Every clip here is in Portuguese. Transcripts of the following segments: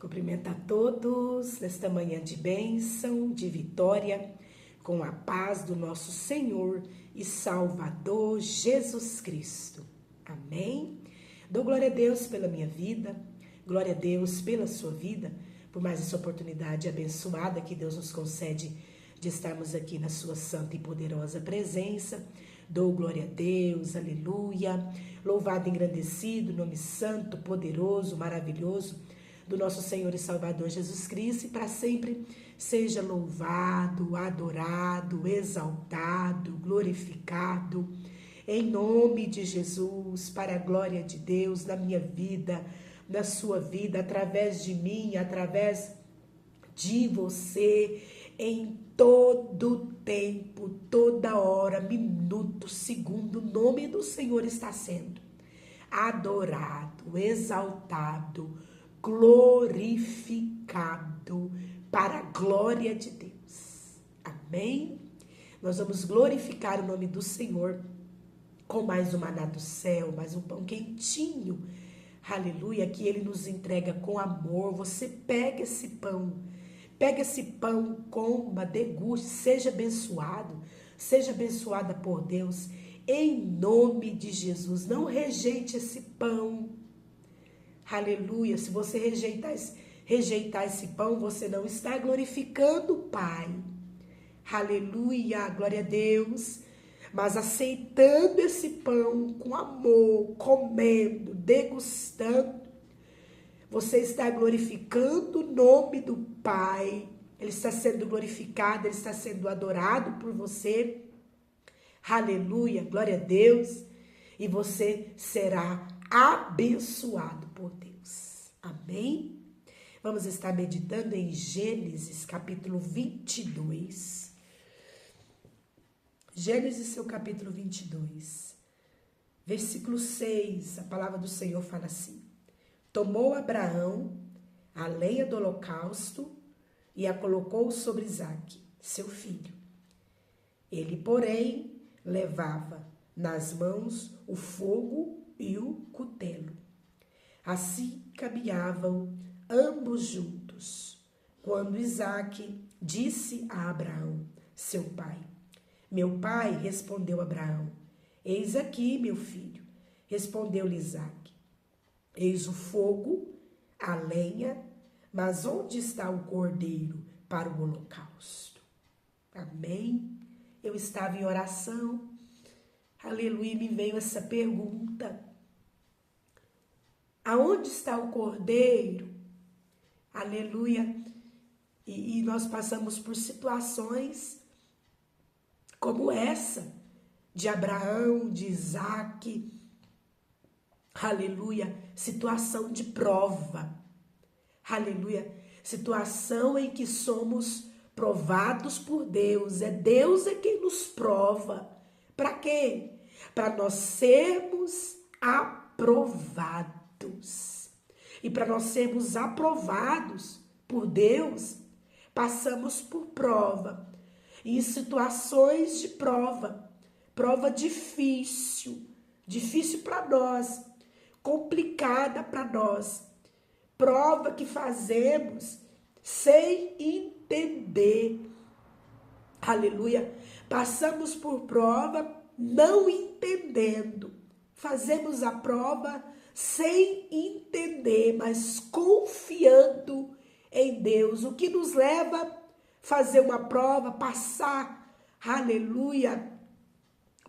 Cumprimento a todos nesta manhã de bênção, de vitória, com a paz do nosso Senhor e Salvador Jesus Cristo. Amém? Dou glória a Deus pela minha vida, glória a Deus pela sua vida, por mais essa oportunidade abençoada que Deus nos concede de estarmos aqui na sua santa e poderosa presença. Dou glória a Deus, aleluia. Louvado e engrandecido, nome santo, poderoso, maravilhoso do nosso Senhor e Salvador Jesus Cristo, e para sempre seja louvado, adorado, exaltado, glorificado, em nome de Jesus, para a glória de Deus na minha vida, na sua vida, através de mim, através de você, em todo tempo, toda hora, minuto, segundo, o nome do Senhor está sendo adorado, exaltado, glorificado para a glória de Deus. Amém? Nós vamos glorificar o nome do Senhor com mais um maná do céu, mais um pão quentinho. Aleluia, que Ele nos entrega com amor. Você pega esse pão, coma, deguste, seja abençoada por Deus, em nome de Jesus. Não rejeite esse pão. Aleluia, se você rejeitar esse pão, você não está glorificando o Pai. Aleluia, glória a Deus. Mas aceitando esse pão com amor, comendo, degustando, você está glorificando o nome do Pai. Ele está sendo glorificado, ele está sendo adorado por você. Aleluia, glória a Deus. E você será abençoado por Deus. Amém? Vamos estar meditando em Gênesis capítulo 22. Gênesis, seu capítulo 22. Versículo 6, a palavra do Senhor fala assim: Tomou Abraão a lenha do holocausto e a colocou sobre Isaque, seu filho. Ele, porém, levava nas mãos o fogo e o cutelo. Assim caminhavam ambos juntos, quando Isaque disse a Abraão, seu pai. Meu pai, respondeu Abraão. Eis aqui, meu filho, respondeu-lhe Isaque. Eis o fogo, a lenha, mas onde está o cordeiro para o holocausto? Amém? Eu estava em oração, aleluia, me veio essa pergunta. Aonde está o cordeiro? Aleluia. E nós passamos por situações como essa, de Abraão, de Isaque, aleluia, situação de prova, aleluia, situação em que somos provados por Deus, Deus é quem nos prova, para quê? Para nós sermos aprovados, e para nós sermos aprovados por Deus, passamos por prova, em situações de prova difícil para nós, complicada para nós, prova que fazemos sem entender, aleluia, passamos por prova não entendendo, fazemos a prova sem entender, mas confiando em Deus, o que nos leva a fazer uma prova, passar, aleluia,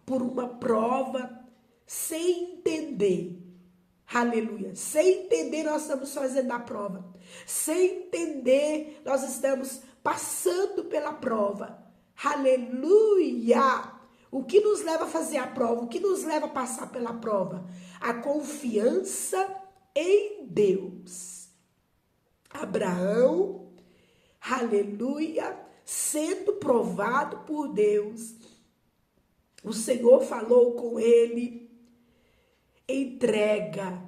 por uma prova sem entender, aleluia, sem entender nós estamos fazendo a prova, sem entender nós estamos passando pela prova, aleluia. O que nos leva a fazer a prova, o que nos leva a passar pela prova? A confiança em Deus. Abraão, aleluia, sendo provado por Deus, o Senhor falou com ele: entrega,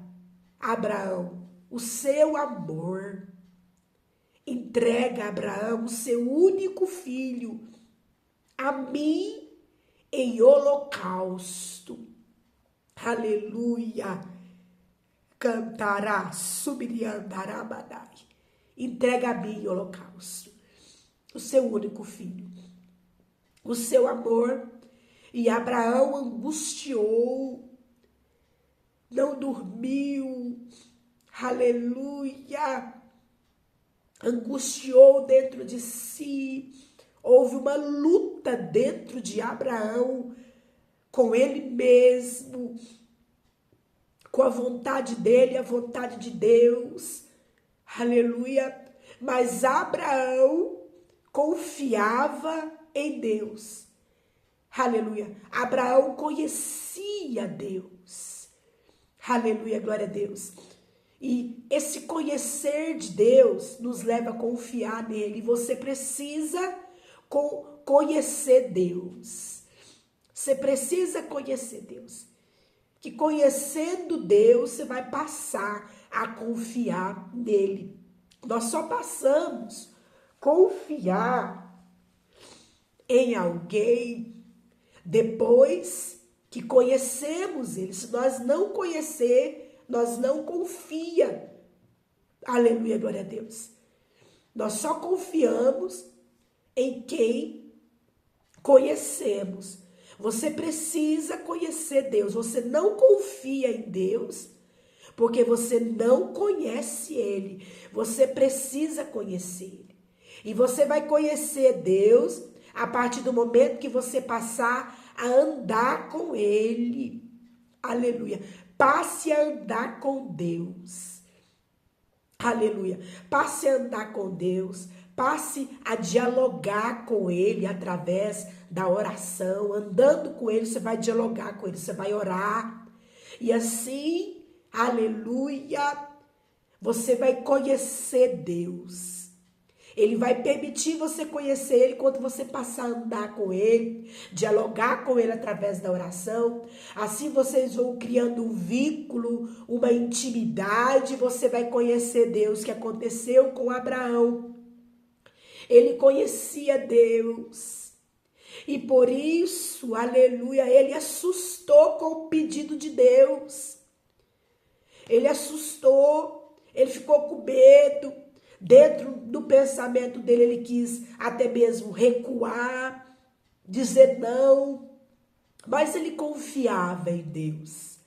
Abraão, o seu amor, entrega, Abraão, o seu único filho, a mim em holocausto, aleluia, cantará, subiriandará, badai. entrega a mim em holocausto o seu único filho, o seu amor. E Abraão angustiou, não dormiu, aleluia, angustiou dentro de si. Houve uma luta dentro de Abraão com ele mesmo, com a vontade dele, a vontade de Deus, aleluia. Mas Abraão confiava em Deus, aleluia. Abraão conhecia Deus, aleluia, glória a Deus. E esse conhecer de Deus nos leva a confiar nele. Você precisa conhecer Deus. Você precisa conhecer Deus. Que conhecendo Deus, você vai passar a confiar nele. Nós só passamos a confiar em alguém depois que conhecemos ele. Se nós não conhecer, nós não confia. Aleluia, glória a Deus. Nós só confiamos em quem conhecemos. Você precisa conhecer Deus. Você não confia em Deus porque você não conhece ele. Você precisa conhecer ele. E você vai conhecer Deus a partir do momento que você passar a andar com ele. Aleluia. Passe a andar com Deus. Aleluia. Passe a andar com Deus. Passe a dialogar com ele através da oração. Andando com ele, você vai dialogar com ele, você vai orar. E assim, aleluia, você vai conhecer Deus. Ele vai permitir você conhecer ele quando você passar a andar com ele, dialogar com ele através da oração. Assim vocês vão criando um vínculo, uma intimidade. Você vai conhecer Deus, que aconteceu com Abraão. Ele conhecia Deus. E por isso, aleluia, ele assustou com o pedido de Deus. Ele assustou, ele ficou com medo. Dentro do pensamento dele, ele quis até mesmo recuar, dizer não. Mas ele confiava em Deus.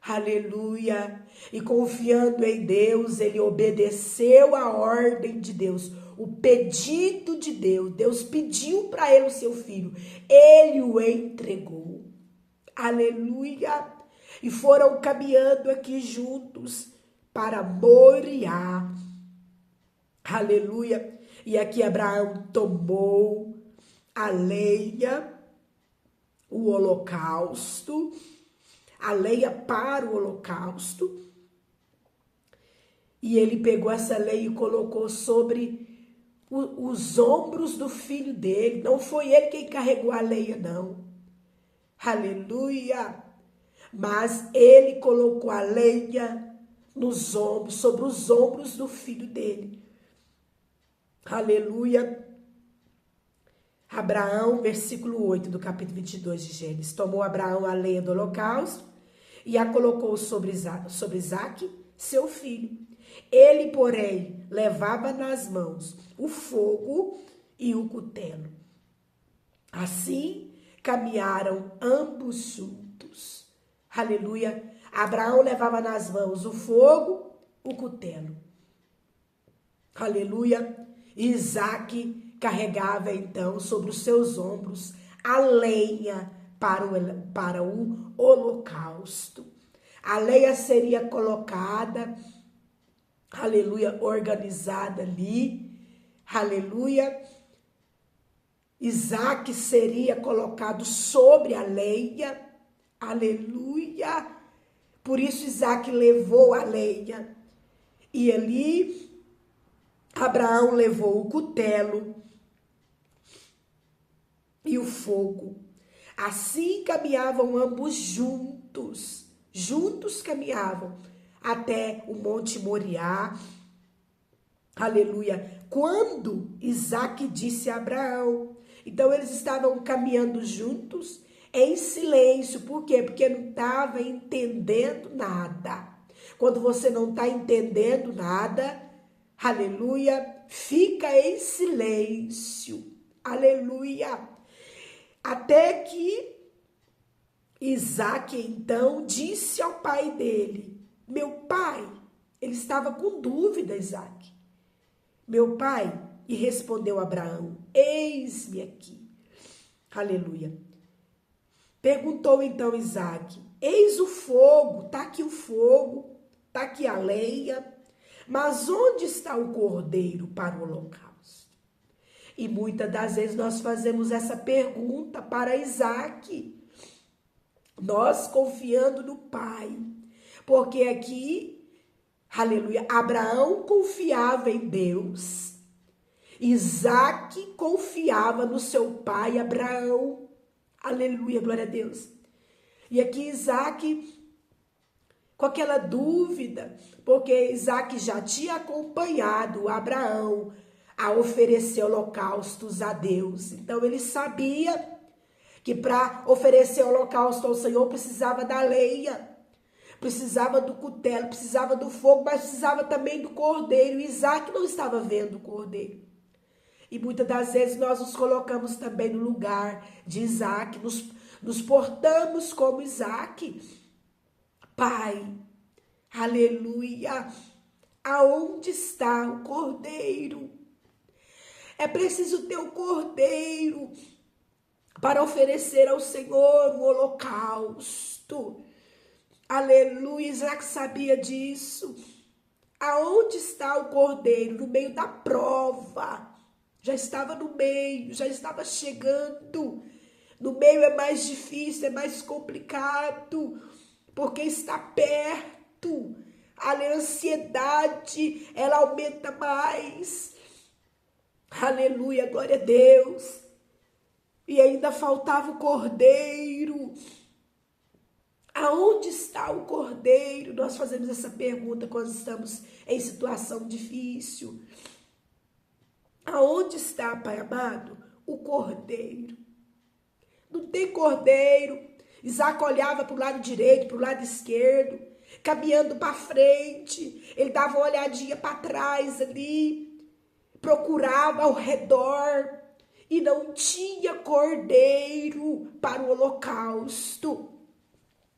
Aleluia. E confiando em Deus, ele obedeceu a ordem de Deus. O pedido de Deus. Deus pediu para ele o seu filho. Ele o entregou. Aleluia. E foram caminhando aqui juntos para Moriá. Aleluia. E aqui Abraão tomou a lenha, o holocausto, a lenha para o holocausto. E ele pegou essa lenha e colocou sobre os ombros do filho dele. Não foi ele quem carregou a lenha, não. Aleluia. Mas ele colocou a lenha nos ombros, sobre os ombros do filho dele. Aleluia. Abraão, versículo 8 do capítulo 22 de Gênesis. Tomou Abraão a lenha do holocausto e a colocou sobre Isaque, seu filho. Ele, porém, levava nas mãos o fogo e o cutelo. Assim, caminharam ambos juntos. Aleluia. Abraão levava nas mãos o fogo, o cutelo. Aleluia. Isaque carregava então sobre os seus ombros a lenha para o holocausto. A lenha seria colocada, aleluia, organizada ali, aleluia. Isaque seria colocado sobre a lenha, aleluia. Por isso Isaque levou a lenha e ali Abraão levou o cutelo e o fogo. Assim caminhavam ambos juntos. Juntos caminhavam até o Monte Moriá. Aleluia. Quando Isaque disse a Abraão. Então eles estavam caminhando juntos em silêncio. Por quê? Porque não estava entendendo nada. Quando você não está entendendo nada, aleluia, fica em silêncio, aleluia, até que Isaque então disse ao pai dele: meu pai, ele estava com dúvida, Isaque, meu pai, e respondeu Abraão: eis-me aqui, aleluia. Perguntou então Isaque: eis o fogo, está aqui o fogo, está aqui a lenha, mas onde está o cordeiro para o holocausto? E muitas das vezes nós fazemos essa pergunta para Isaque, nós confiando no pai, porque aqui, aleluia, Abraão confiava em Deus, Isaque confiava no seu pai Abraão, aleluia, glória a Deus. E aqui Isaque, com aquela dúvida, porque Isaque já tinha acompanhado Abraão a oferecer holocaustos a Deus. Então ele sabia que para oferecer holocausto ao Senhor precisava da lenha, precisava do cutelo, precisava do fogo, mas precisava também do cordeiro. E Isaque não estava vendo o cordeiro. E muitas das vezes nós nos colocamos também no lugar de Isaque, nos portamos como Isaque. Pai, aleluia, aonde está o cordeiro? É preciso ter o cordeiro para oferecer ao Senhor um holocausto. Aleluia, Isaque sabia disso. Aonde está o cordeiro? No meio da prova. Já estava no meio, já estava chegando. No meio é mais difícil, é mais complicado, porque está perto. A ansiedade, ela aumenta mais. Aleluia, glória a Deus. E ainda faltava o cordeiro. Aonde está o cordeiro? Nós fazemos essa pergunta quando estamos em situação difícil. Aonde está, Pai amado, o cordeiro? Não tem cordeiro. Isaque olhava para o lado direito, para o lado esquerdo, caminhando para frente. Ele dava uma olhadinha para trás ali, procurava ao redor e não tinha cordeiro para o holocausto.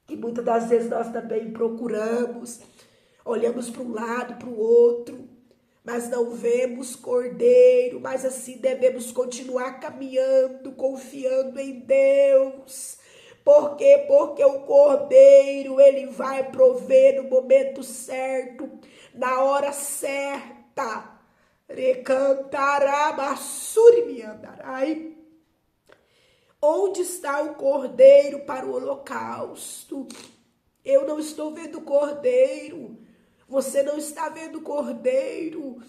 E muitas das vezes nós também procuramos, olhamos para um lado, para o outro, mas não vemos cordeiro. Mas assim devemos continuar caminhando, confiando em Deus. Por quê? Porque o cordeiro, ele vai prover no momento certo, na hora certa. Recantarabassurimiandarai. Onde está o cordeiro para o holocausto? Eu não estou vendo o cordeiro. Você não está vendo o cordeiro.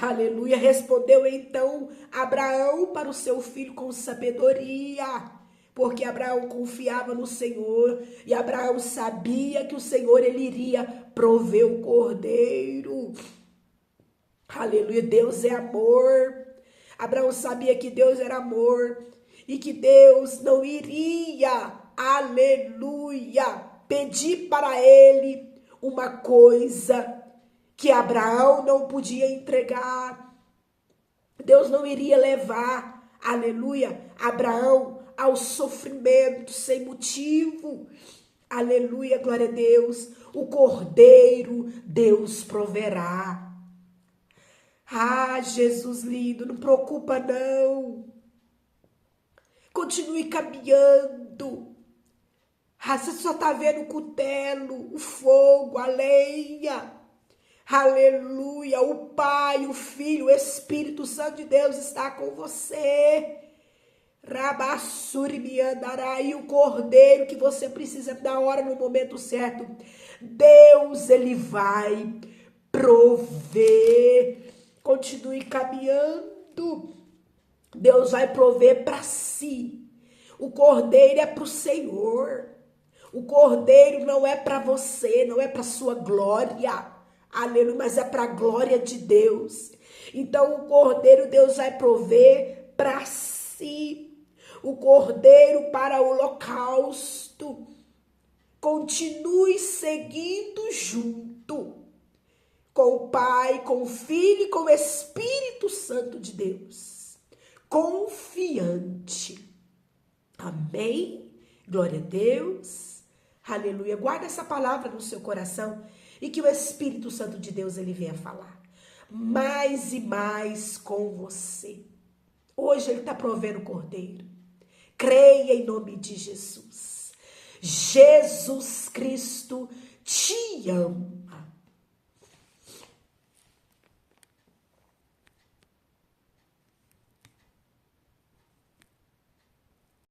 Aleluia. Respondeu então Abraão para o seu filho com sabedoria, porque Abraão confiava no Senhor e Abraão sabia que o Senhor ele iria prover o cordeiro. Aleluia. Deus é amor. Abraão sabia que Deus era amor e que Deus não iria, aleluia, pedir para ele uma coisa que Abraão não podia entregar. Deus não iria levar, aleluia, Abraão ao sofrimento sem motivo. Aleluia, glória a Deus. O cordeiro Deus proverá. Ah, Jesus lindo, não preocupa não. Continue caminhando. Ah, você só está vendo o cutelo, o fogo, a lenha. Aleluia, o Pai, o Filho, o Espírito Santo de Deus está com você. Rabassuri me andará, e o cordeiro que você precisa na hora, no momento certo. Deus, ele vai prover. Continue caminhando. Deus vai prover para si. O cordeiro é para o Senhor. O cordeiro não é para você, não é para sua glória. Aleluia, mas é para a glória de Deus. Então o cordeiro Deus vai prover para si. O cordeiro para o holocausto. Continue seguindo junto com com o Pai, com o Filho e com o Espírito Santo de Deus. Confiante. Amém? Glória a Deus. Aleluia. Guarda essa palavra no seu coração e que o Espírito Santo de Deus ele venha falar mais e mais com você. Hoje ele está provendo o cordeiro. Creia em nome de Jesus. Jesus Cristo te ama.